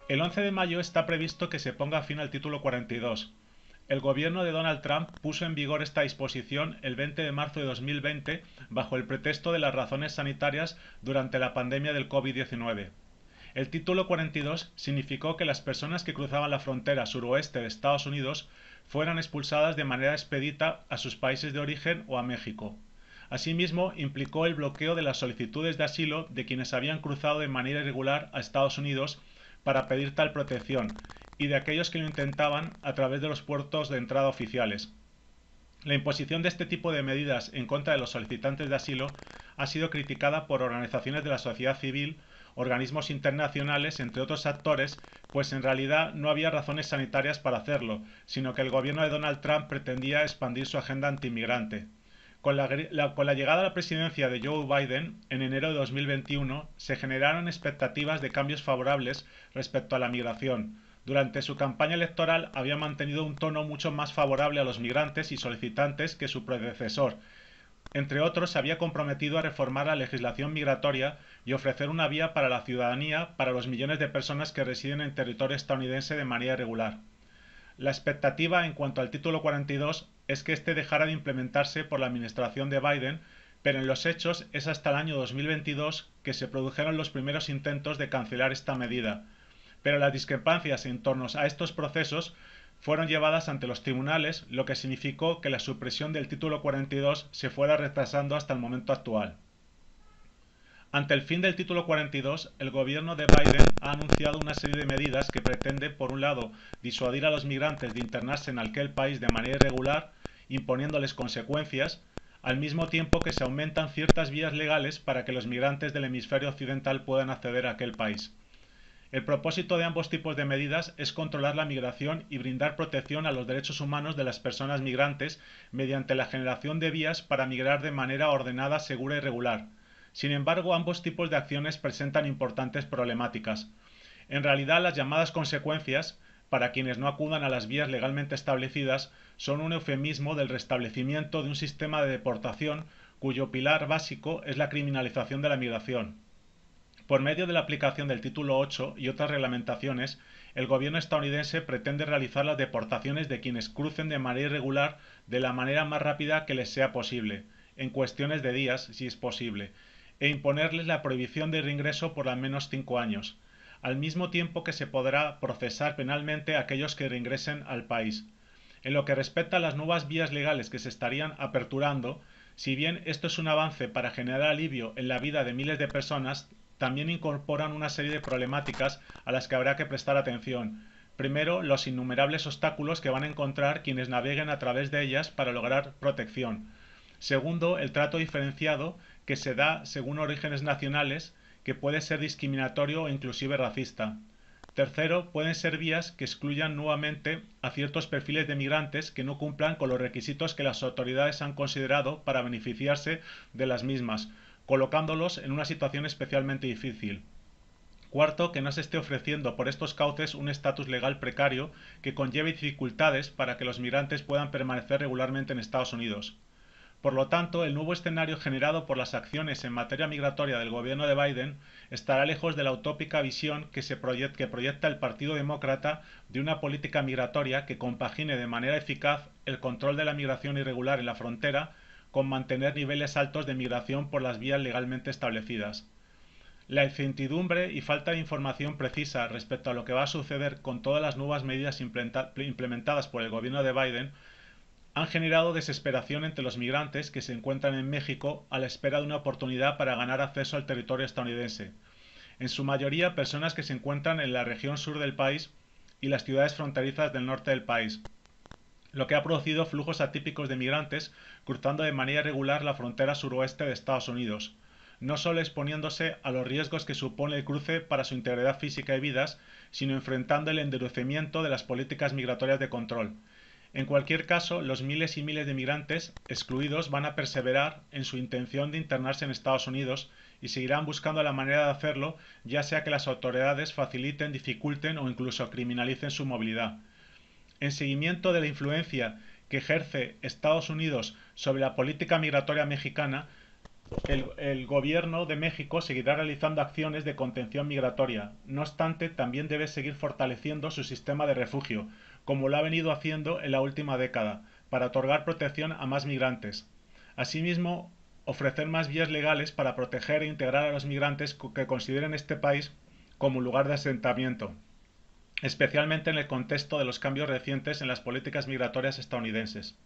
El 11 de mayo está previsto que se ponga fin al título 42. El gobierno de Donald Trump puso en vigor esta disposición el 20 de marzo de 2020 bajo el pretexto de las razones sanitarias durante la pandemia del COVID-19. El título 42 significó que las personas que cruzaban la frontera suroeste de Estados Unidos fueran expulsadas de manera expedita a sus países de origen o a México. Asimismo, implicó el bloqueo de las solicitudes de asilo de quienes habían cruzado de manera irregular a Estados Unidos para pedir tal protección y de aquellos que lo intentaban a través de los puertos de entrada oficiales. La imposición de este tipo de medidas en contra de los solicitantes de asilo ha sido criticada por organizaciones de la sociedad civil, organismos internacionales, entre otros actores, pues en realidad no había razones sanitarias para hacerlo, sino que el gobierno de Donald Trump pretendía expandir su agenda antiinmigrante. Con la llegada a la presidencia de Joe Biden en enero de 2021 se generaron expectativas de cambios favorables respecto a la migración. Durante su campaña electoral había mantenido un tono mucho más favorable a los migrantes y solicitantes que su predecesor. Entre otros, se había comprometido a reformar la legislación migratoria y ofrecer una vía para la ciudadanía para los millones de personas que residen en territorio estadounidense de manera irregular. La expectativa en cuanto al título 42 es que este dejara de implementarse por la administración de Biden, pero en los hechos es hasta el año 2022 que se produjeron los primeros intentos de cancelar esta medida. Pero las discrepancias en torno a estos procesos fueron llevadas ante los tribunales, lo que significó que la supresión del título 42 se fuera retrasando hasta el momento actual. Ante el fin del título 42, el gobierno de Biden ha anunciado una serie de medidas que pretende, por un lado, disuadir a los migrantes de internarse en aquel país de manera irregular, imponiéndoles consecuencias, al mismo tiempo que se aumentan ciertas vías legales para que los migrantes del hemisferio occidental puedan acceder a aquel país. El propósito de ambos tipos de medidas es controlar la migración y brindar protección a los derechos humanos de las personas migrantes mediante la generación de vías para migrar de manera ordenada, segura y regular. Sin embargo, ambos tipos de acciones presentan importantes problemáticas. En realidad, las llamadas consecuencias, para quienes no acudan a las vías legalmente establecidas, son un eufemismo del restablecimiento de un sistema de deportación cuyo pilar básico es la criminalización de la migración. Por medio de la aplicación del Título 8 y otras reglamentaciones, el gobierno estadounidense pretende realizar las deportaciones de quienes crucen de manera irregular de la manera más rápida que les sea posible, en cuestiones de días si es posible, e imponerles la prohibición de reingreso por al menos 5 años, al mismo tiempo que se podrá procesar penalmente a aquellos que reingresen al país. En lo que respecta a las nuevas vías legales que se estarían aperturando, si bien esto es un avance para generar alivio en la vida de miles de personas, también incorporan una serie de problemáticas a las que habrá que prestar atención. Primero, los innumerables obstáculos que van a encontrar quienes naveguen a través de ellas para lograr protección. Segundo, el trato diferenciado que se da según orígenes nacionales, que puede ser discriminatorio o inclusive racista. Tercero, pueden ser vías que excluyan nuevamente a ciertos perfiles de migrantes que no cumplan con los requisitos que las autoridades han considerado para beneficiarse de las mismas, colocándolos en una situación especialmente difícil. Cuarto, que no se esté ofreciendo por estos cauces un estatus legal precario que conlleve dificultades para que los migrantes puedan permanecer regularmente en Estados Unidos. Por lo tanto, el nuevo escenario generado por las acciones en materia migratoria del gobierno de Biden estará lejos de la utópica visión que proyecta el Partido Demócrata de una política migratoria que compagine de manera eficaz el control de la migración irregular en la frontera con mantener niveles altos de migración por las vías legalmente establecidas. La incertidumbre y falta de información precisa respecto a lo que va a suceder con todas las nuevas medidas implementadas por el gobierno de Biden han generado desesperación entre los migrantes que se encuentran en México a la espera de una oportunidad para ganar acceso al territorio estadounidense, en su mayoría personas que se encuentran en la región sur del país y las ciudades fronterizas del norte del país, lo que ha producido flujos atípicos de migrantes cruzando de manera irregular la frontera suroeste de Estados Unidos, no solo exponiéndose a los riesgos que supone el cruce para su integridad física y vidas, sino enfrentando el endurecimiento de las políticas migratorias de control. En cualquier caso, los miles y miles de migrantes excluidos van a perseverar en su intención de internarse en Estados Unidos y seguirán buscando la manera de hacerlo, ya sea que las autoridades faciliten, dificulten o incluso criminalicen su movilidad. En seguimiento de la influencia que ejerce Estados Unidos sobre la política migratoria mexicana, El gobierno de México seguirá realizando acciones de contención migratoria. No obstante, también debe seguir fortaleciendo su sistema de refugio, como lo ha venido haciendo en la última década, para otorgar protección a más migrantes. Asimismo, ofrecer más vías legales para proteger e integrar a los migrantes que consideren este país como lugar de asentamiento, especialmente en el contexto de los cambios recientes en las políticas migratorias estadounidenses.